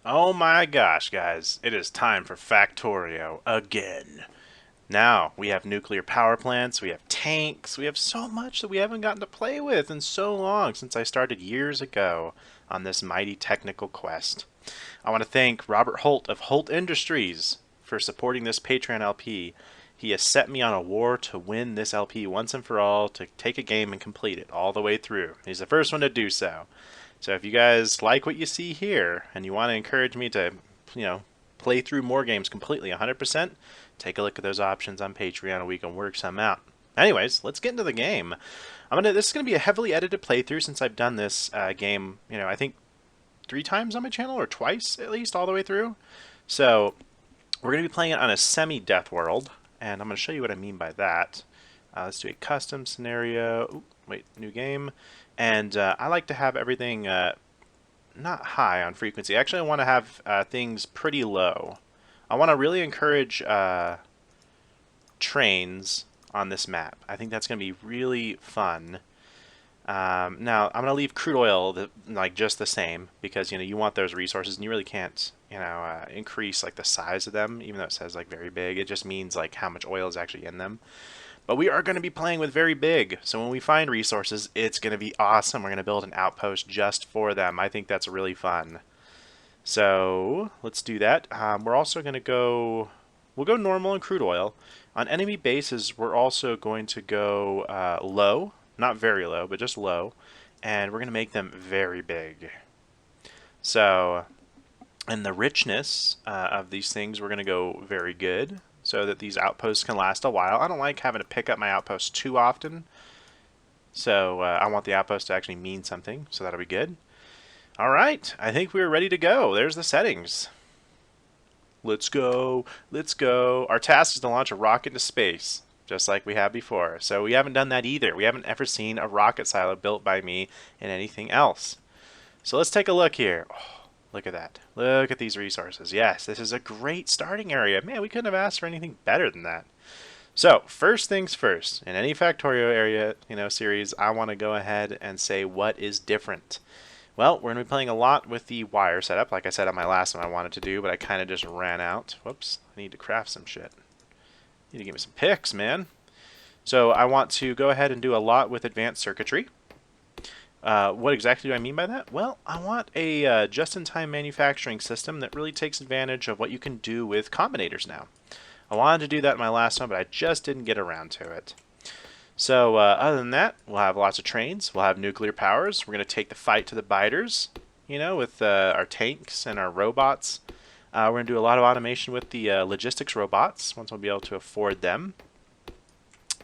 Oh my gosh, guys. It is time for Factorio again. Now, we have nuclear power plants, we have tanks, we have so much that we haven't gotten to play with in so long since I started years ago on this mighty technical quest. I want to thank Robert Holt of Holt Industries for supporting this Patreon LP. He has set me on a war to win this LP once and for all, to take a game and complete it all the way through. He's the first one to do so. So if you guys like what you see here and you want to encourage me to, you know, play through more games completely 100%, take a look at those options on Patreon and we can work some out. Anyways, let's get into the game. This is gonna be a heavily edited playthrough since I've done this game, I think 3 times on my channel, or twice at least, all the way through. So we're gonna be playing it on a semi-death world, and I'm gonna show you what I mean by that. Let's do a custom scenario. Ooh, wait, new game. And I like to have everything not high on frequency. Actually, I want to have things pretty low. I want to really encourage trains on this map. I think that's going to be really fun. Now, I'm going to leave crude oil like just the same because you want those resources, and you really can't increase like the size of them, even though it says like very big. It just means like how much oil is actually in them. But we are going to be playing with very big, so when we find resources, it's going to be awesome. We're going to build an outpost just for them. I think that's really fun. So let's do that. We're also going to we'll go normal and crude oil. On enemy bases, we're also going to go low, not very low, but just low, and we're going to make them very big. So, and the richness of these things, we're going to go very good, so that these outposts can last a while. I don't like having to pick up my outposts too often, so I want the outpost to actually mean something, so that'll be good. Alright, I think we're ready to go. There's the settings. Let's go, let's go. Our task is to launch a rocket into space, just like we have before. So we haven't done that either. We haven't ever seen a rocket silo built by me in anything else. So let's take a look here. Oh, look at that. Look at these resources. Yes, this is a great starting area. Man, we couldn't have asked for anything better than that. So, first things first. In any Factorio area, series, I want to go ahead and say what is different. Well, we're going to be playing a lot with the wire setup, like I said on my last one I wanted to do, but I kind of just ran out. Whoops, I need to craft some shit. Need to give me some picks, man. So I want to go ahead and do a lot with advanced circuitry. What exactly do I mean by that? Well, I want a just-in-time manufacturing system that really takes advantage of what you can do with combinators now. I wanted to do that in my last one, but I just didn't get around to it. So other than that, we'll have lots of trains. We'll have nuclear powers. We're going to take the fight to the biters, with our tanks and our robots. We're going to do a lot of automation with the logistics robots, once we'll be able to afford them.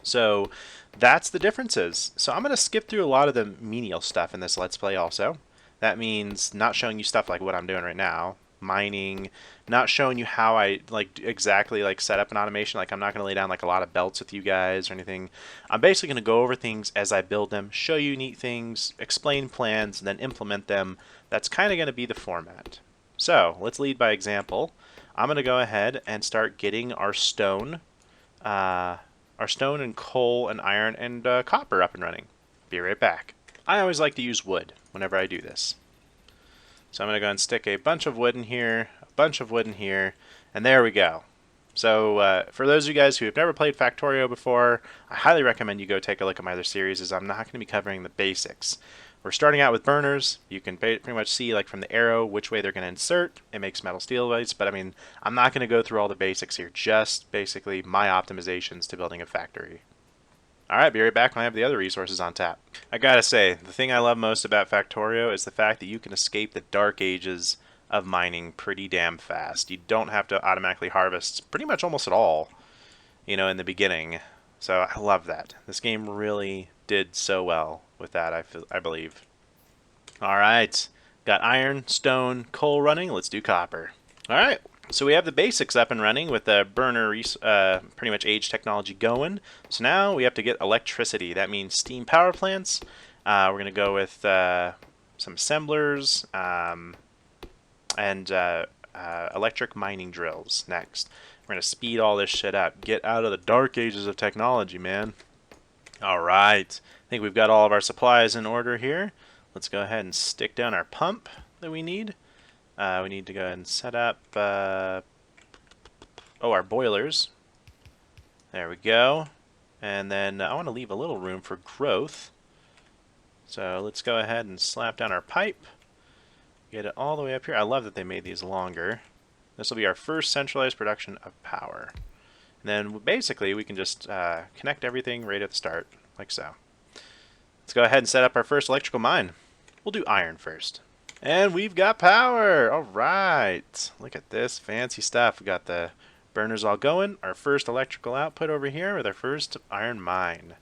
So that's the differences. So I'm going to skip through a lot of the menial stuff in this Let's Play also. That means not showing you stuff like what I'm doing right now. Mining, not showing you how I exactly set up an automation. Like I'm not going to lay down like a lot of belts with you guys or anything. I'm basically going to go over things as I build them, show you neat things, explain plans, and then implement them. That's kind of going to be the format. So let's lead by example. I'm going to go ahead and start getting our stone and coal and iron and copper up and running. Be right back. I always like to use wood whenever I do this. So I'm going to go and stick a bunch of wood in here, a bunch of wood in here, and there we go. So for those of you guys who have never played Factorio before, I highly recommend you go take a look at my other series, as I'm not going to be covering the basics. We're starting out with burners. You can pretty much see from the arrow which way they're going to insert. It makes metal steel plates, but I'm not going to go through all the basics here, just basically my optimizations to building a factory. Alright, be right back when I have the other resources on tap. I gotta say, the thing I love most about Factorio is the fact that you can escape the dark ages of mining pretty damn fast. You don't have to automatically harvest pretty much almost at all, in the beginning. So I love that. This game really did so well with that, I believe. Alright, got iron, stone, coal running. Let's do copper. Alright, so we have the basics up and running with the burner pretty much age technology going. So now we have to get electricity. That means steam power plants. We're going to go with some assemblers and electric mining drills next. We're going to speed all this shit up. Get out of the dark ages of technology, man. Alright, I think we've got all of our supplies in order here. Let's go ahead and stick down our pump that we need. We need to go ahead and set up our boilers. There we go. And then I want to leave a little room for growth. So let's go ahead and slap down our pipe. Get it all the way up here. I love that they made these longer. This will be our first centralized production of power. And then basically we can just connect everything right at the start, like so. Let's go ahead and set up our first electrical mine. We'll do iron first. And we've got power! Alright! Look at this fancy stuff. We got the burners all going. Our first electrical output over here with our first iron mine.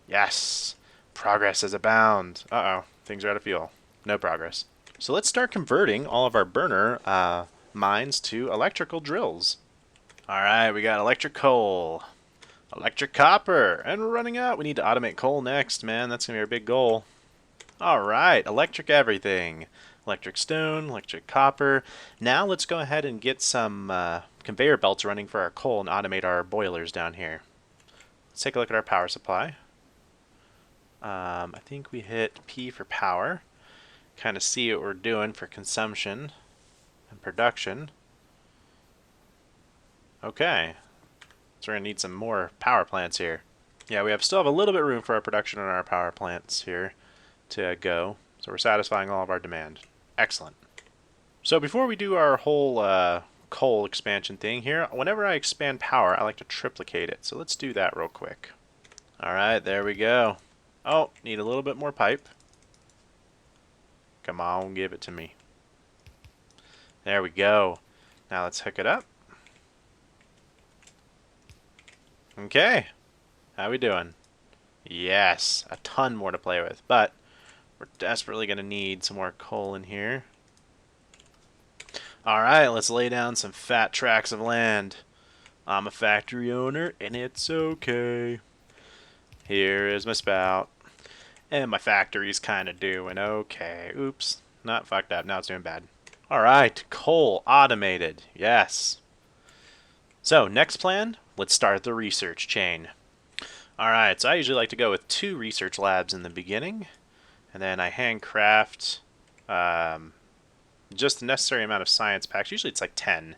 Yes! Progress is abound. Uh-oh. Things are out of fuel. No progress. So let's start converting all of our burner mines to electrical drills. Alright, we got electric coal, electric copper, and we're running out. We need to automate coal next, man. That's going to be our big goal. Alright, electric everything. Electric stone, electric copper. Now let's go ahead and get some conveyor belts running for our coal and automate our boilers down here. Let's take a look at our power supply. I think we hit P for power. Kind of see what we're doing for consumption and production. Okay. So we're going to need some more power plants here. Yeah, we still have a little bit of room for our production on our power plants here to go. So we're satisfying all of our demand. Excellent. So before we do our whole coal expansion thing here, whenever I expand power, I like to triplicate it. So let's do that real quick. Alright, there we go. Oh, need a little bit more pipe. Come on, give it to me. There we go. Now let's hook it up. Okay. How we doing? Yes, a ton more to play with, but we're desperately going to need some more coal in here. Alright, let's lay down some fat tracts of land. I'm a factory owner, and it's okay. Here is my spout. And my factory's kind of doing okay. Oops, not fucked up. Now it's doing bad. Alright, coal automated. Yes. So, next plan, let's start the research chain. Alright, so I usually like to go with 2 research labs in the beginning. And then I handcraft just the necessary amount of science packs. Usually it's like 10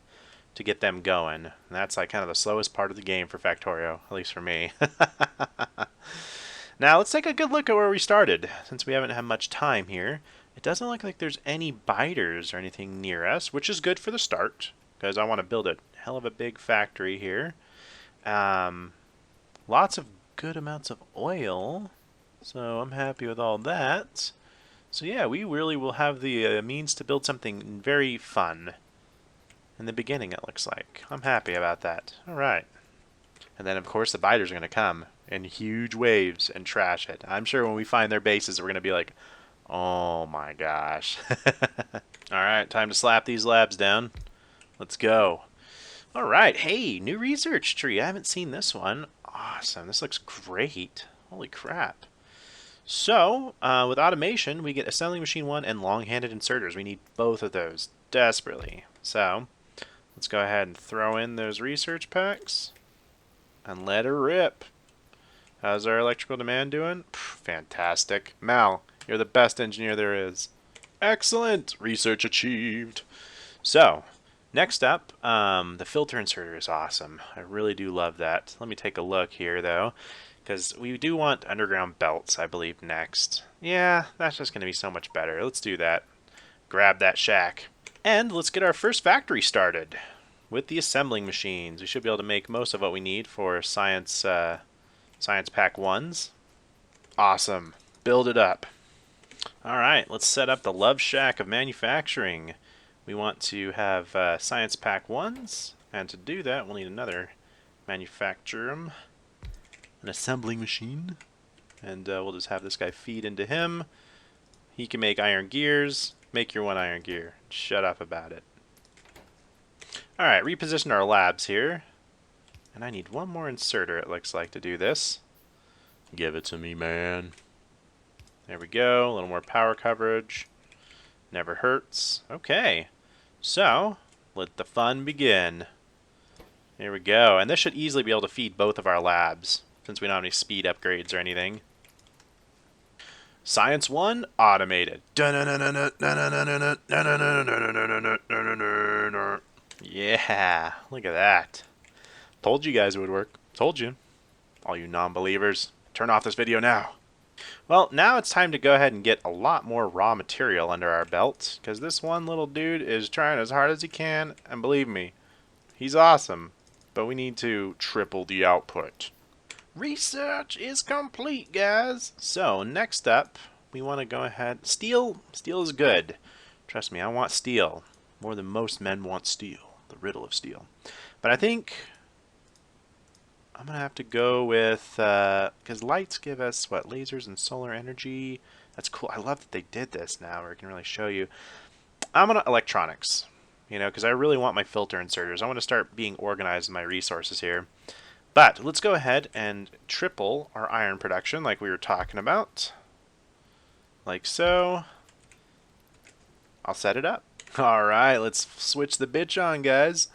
to get them going. And that's like kind of the slowest part of the game for Factorio, at least for me. Now let's take a good look at where we started, since we haven't had much time here. It doesn't look like there's any biters or anything near us, which is good for the start, because I want to build a hell of a big factory here. Lots of good amounts of oil, so I'm happy with all that. So yeah, we really will have the means to build something very fun. In the beginning, it looks like. I'm happy about that. Alright. And then, of course, the biters are going to come in huge waves and trash it. I'm sure when we find their bases, we're going to be like, oh my gosh. Alright, time to slap these labs down. Let's go. Alright, hey, new research tree. I haven't seen this one. Awesome, this looks great. Holy crap. So, with automation, we get assembly machine 1 and long-handed inserters. We need both of those desperately. So, let's go ahead and throw in those research packs and let her rip. How's our electrical demand doing? Fantastic. Mal, you're the best engineer there is. Excellent! Research achieved. So, next up, the filter inserter is awesome. I really do love that. Let me take a look here, though, because we do want underground belts, I believe, next. Yeah, that's just going to be so much better. Let's do that. Grab that shack. And let's get our first factory started with the assembling machines. We should be able to make most of what we need for science pack 1s. Awesome. Build it up. Alright, let's set up the love shack of manufacturing. We want to have science pack 1s, and to do that we'll need another manufacturer, an assembling machine, and we'll just have this guy feed into him. He can make iron gears. Make your 1 iron gear. Shut up about it. Alright, reposition our labs here. And I need 1 more inserter, it looks like, to do this. Give it to me, man. There we go. A little more power coverage. Never hurts. Okay. So, let the fun begin. Here we go. And this should easily be able to feed both of our labs, since we don't have any speed upgrades or anything. Science 1, automated. Yeah, look at that. Told you guys it would work. Told you. All you non-believers, turn off this video now. Well, now it's time to go ahead and get a lot more raw material under our belt, because this one little dude is trying as hard as he can, and believe me, he's awesome. But we need to triple the output. Research is complete, guys. So, next up, we want to go ahead. Steel. Steel is good. Trust me, I want steel. More than most men want steel. The riddle of steel. But I think I'm going to have to go with, because lights give us, what, lasers and solar energy. That's cool. I love that they did this now, where I can really show you. I'm going to electronics, you know, because I really want my filter inserters. I want to start being organized in my resources here. But let's go ahead and triple our iron production like we were talking about. Like so. I'll set it up. Alright, let's switch the bitch on, guys.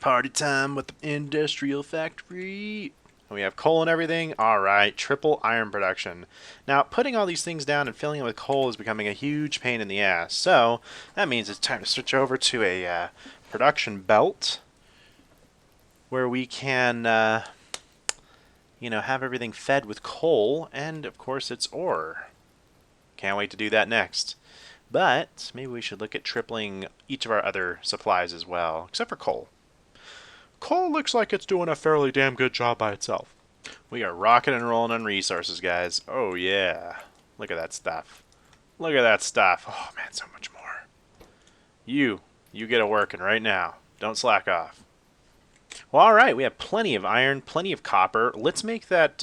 Party time with the industrial factory. We have coal and everything. Alright, triple iron production. Now, putting all these things down and filling it with coal is becoming a huge pain in the ass. So, that means it's time to switch over to a production belt where we can, you know, have everything fed with coal, and of course it's ore. Can't wait to do that next. But maybe we should look at tripling each of our other supplies as well, except for coal. Coal looks like it's doing a fairly damn good job by itself. We are rocking and rolling on resources, guys. Oh yeah. Look at that stuff. Look at that stuff. Oh man, so much more. You get it working right now. Don't slack off. Well, alright, we have plenty of iron, plenty of copper. Let's make that,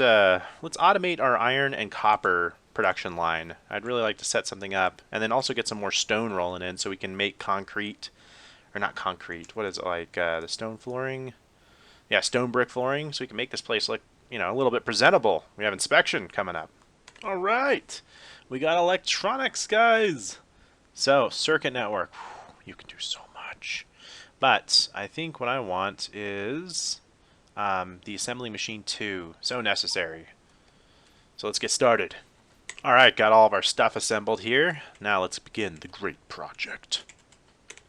let's automate our iron and copper production line. I'd really like to set something up, and then also get some more stone rolling in so we can make concrete, or not concrete, what is it, like, the stone flooring? Yeah, stone brick flooring, so we can make this place look, you know, a little bit presentable. We have inspection coming up. Alright, we got electronics, guys! So, circuit network, whew, you can do so much. But I think what I want is the assembly machine 2. So necessary. So let's get started. Alright, got all of our stuff assembled here. Now let's begin the great project.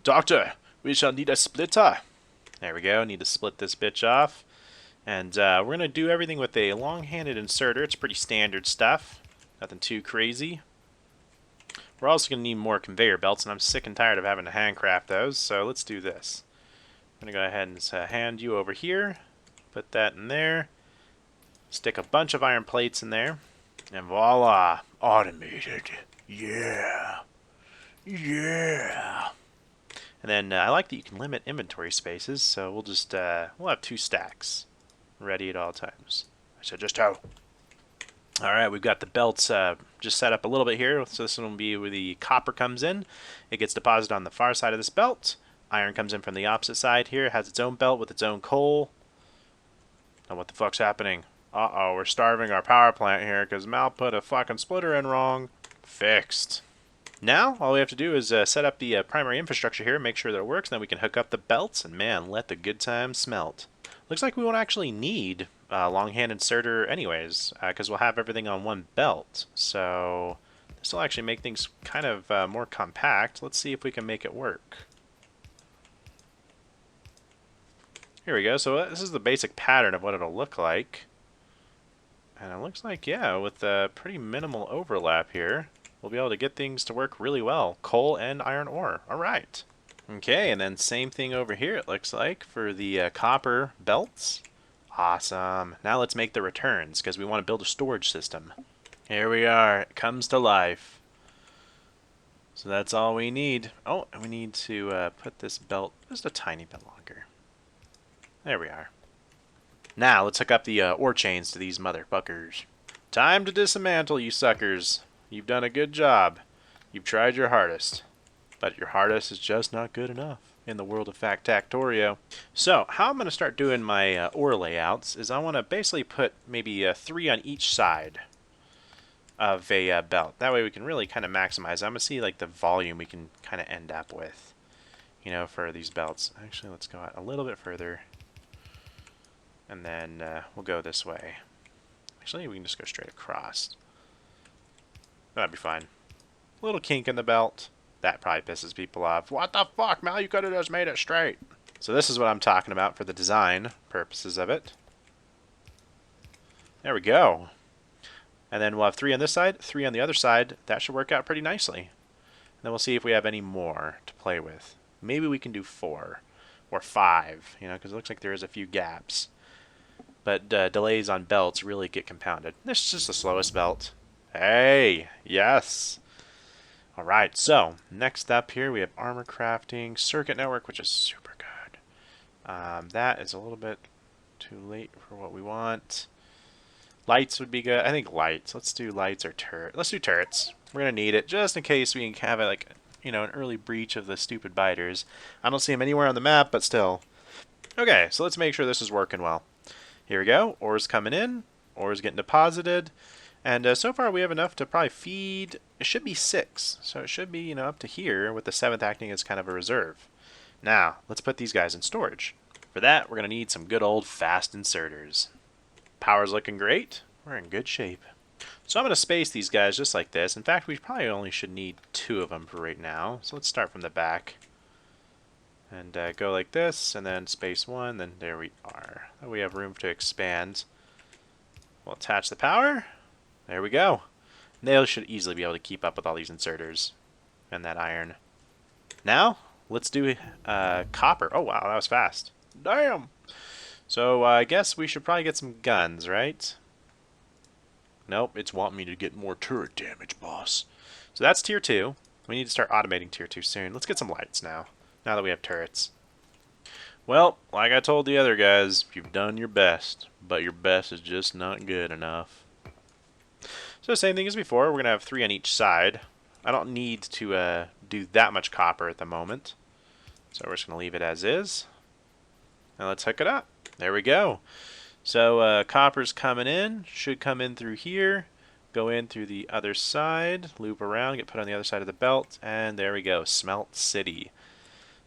Doctor, we shall need a splitter. There we go, need to split this bitch off. And we're going to do everything with a long-handed inserter. It's pretty standard stuff. Nothing too crazy. We're also going to need more conveyor belts, and I'm sick and tired of having to handcraft those, so let's do this. I'm going to go ahead and hand you over here, put that in there, stick a bunch of iron plates in there, and voila, automated. Yeah. Yeah. And then I like that you can limit inventory spaces, so we'll just, we'll have 2 stacks ready at all times. I said just how. Alright, we've got the belts just set up a little bit here, so this one will be where the copper comes in. It gets deposited on the far side of this belt. Iron comes in from the opposite side here. It has its own belt with its own coal. Now what the fuck's happening? Uh-oh, we're starving our power plant here because Mal put a fucking splitter in wrong. Fixed. Now, all we have to do is set up the primary infrastructure here, make sure that it works, and then we can hook up the belts, and man, let the good times smelt. Looks like we won't actually need long-hand inserter anyways, because we'll have everything on one belt. So this will actually make things kind of more compact. Let's see if we can make it work. Here we go. So this is the basic pattern of what it'll look like. And it looks like, yeah, with pretty minimal overlap here, we'll be able to get things to work really well. Coal and iron ore. All right. Okay, and then same thing over here, it looks like, for the copper belts. Awesome. Now let's make the returns, because we want to build a storage system. Here we are. It comes to life. So that's all we need. Oh, and we need to put this belt just a tiny bit longer. There we are. Now let's hook up the ore chains to these motherfuckers. Time to dismantle, you suckers. You've done a good job. You've tried your hardest. But your hardest is just not good enough in the world of Factorio. So, how I'm going to start doing my ore layouts is I want to basically put maybe 3 on each side of a belt. That way we can really kind of maximize. I'm going to see like the volume we can kind of end up with, you know, for these belts. Actually, let's go out a little bit further. And then we'll go this way. Actually, we can just go straight across. That'd be fine. A little kink in the belt. That probably pisses people off. What the fuck, Mal? You could have just made it straight. So this is what I'm talking about for the design purposes of it. There we go. And then we'll have 3 on this side, 3 on the other side. That should work out pretty nicely. And then we'll see if we have any more to play with. Maybe we can do 4 or 5, you know, because it looks like there is a few gaps. But delays on belts really get compounded. This is just the slowest belt. Hey, yes. All right, so next up here we have armor crafting, circuit network, which is super good. That is a little bit too late for what we want. Lights would be good. I think lights. Let's do lights or turret. Let's do turrets. We're gonna need it just in case we can have it like, you know, an early breach of the stupid biters. I don't see them anywhere on the map, but still. Okay, so let's make sure this is working well. Here we go. Ore's coming in. Ore's getting deposited. And so far we have enough to probably feed. It should be 6. So it should be, you know, up to here with the 7th acting as kind of a reserve. Now, let's put these guys in storage. For that, we're going to need some good old fast inserters. Power's looking great. We're in good shape. So I'm going to space these guys just like this. In fact, we probably only should need 2 of them for right now. So let's start from the back. And go like this, and then space 1, then there we are. We have room to expand. We'll attach the power. There we go. They should easily be able to keep up with all these inserters and that iron. Now, let's do copper. Oh, wow, that was fast. Damn! So I guess we should probably get some guns, right? Nope, it's wanting me to get more turret damage, boss. So that's tier 2. We need to start automating tier 2 soon. Let's get some lights now that we have turrets. Well, like I told the other guys, you've done your best, but your best is just not good enough. So same thing as before, we're going to have 3 on each side. I don't need to do that much copper at the moment. So we're just going to leave it as is. And let's hook it up. There we go. So copper's coming in, should come in through here, go in through the other side, loop around, get put on the other side of the belt, and there we go, Smelt City.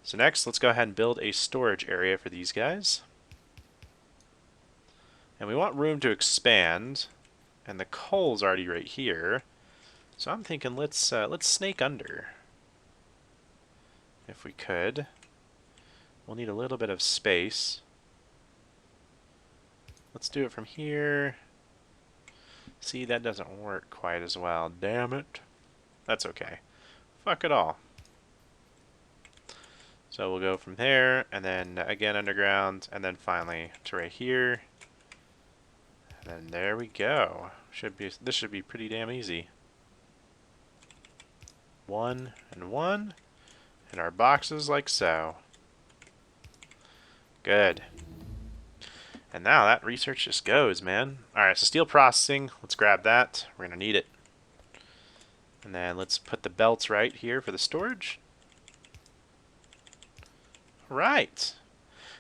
So next, let's go ahead and build a storage area for these guys. And we want room to expand, and the coal's already right here. So I'm thinking let's snake under. If we could. We'll need a little bit of space. Let's do it from here. See, that doesn't work quite as well. Damn it. That's okay. Fuck it all. So we'll go from there, and then again underground, and then finally to right here. And then there we go. This should be pretty damn easy. 1 and 1, and our boxes like so. Good. And now that research just goes, man. Alright, so steel processing, let's grab that. We're going to need it. And then let's put the belts right here for the storage. Right.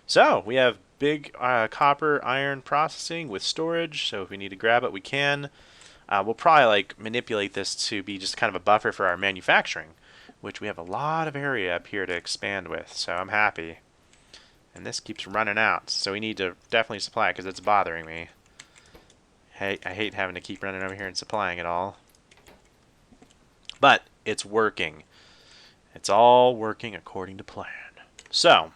So we have big copper iron processing with storage, so if we need to grab it, we can. We'll probably like manipulate this to be just kind of a buffer for our manufacturing, which we have a lot of area up here to expand with, so I'm happy. And this keeps running out, so we need to definitely supply it because it's bothering me. Hey, I hate having to keep running over here and supplying it all. But it's working. It's all working according to plan. So,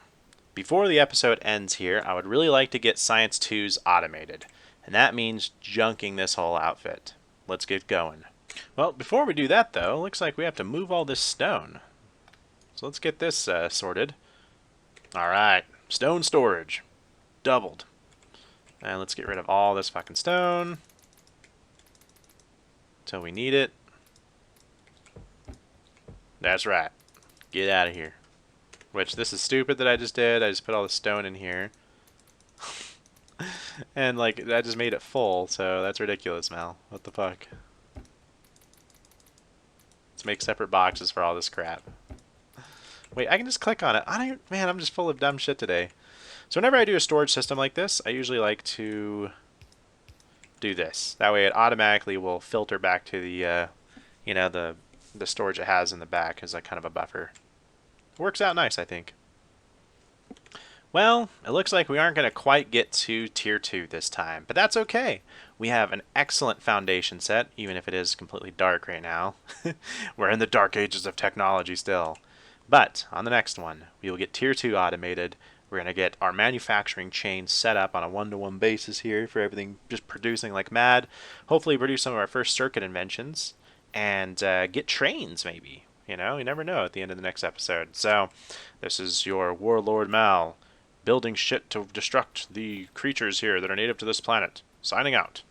before the episode ends here, I would really like to get Science 2's automated. And that means junking this whole outfit. Let's get going. Well, before we do that though, looks like we have to move all this stone. So let's get this sorted. Alright, stone storage. Doubled. And let's get rid of all this fucking stone. Until we need it. That's right. Get out of here. Which, this is stupid that I just did. I just put all the stone in here. And, like, that just made it full, so that's ridiculous, Mel. What the fuck? Let's make separate boxes for all this crap. Wait, I can just click on it. Man, I'm just full of dumb shit today. So whenever I do a storage system like this, I usually like to do this. That way it automatically will filter back to the, you know, the storage it has in the back as like kind of a buffer. Works out nice, I think. Well, it looks like we aren't going to quite get to Tier 2 this time, but that's okay. We have an excellent foundation set, even if it is completely dark right now. We're in the dark ages of technology still. But on the next one, we will get Tier 2 automated. We're going to get our manufacturing chain set up on a one-to-one basis here for everything just producing like mad. Hopefully produce some of our first circuit inventions and get trains maybe. You never know at the end of the next episode. So this is your Warlord Mal building shit to destruct the creatures here that are native to this planet. Signing out.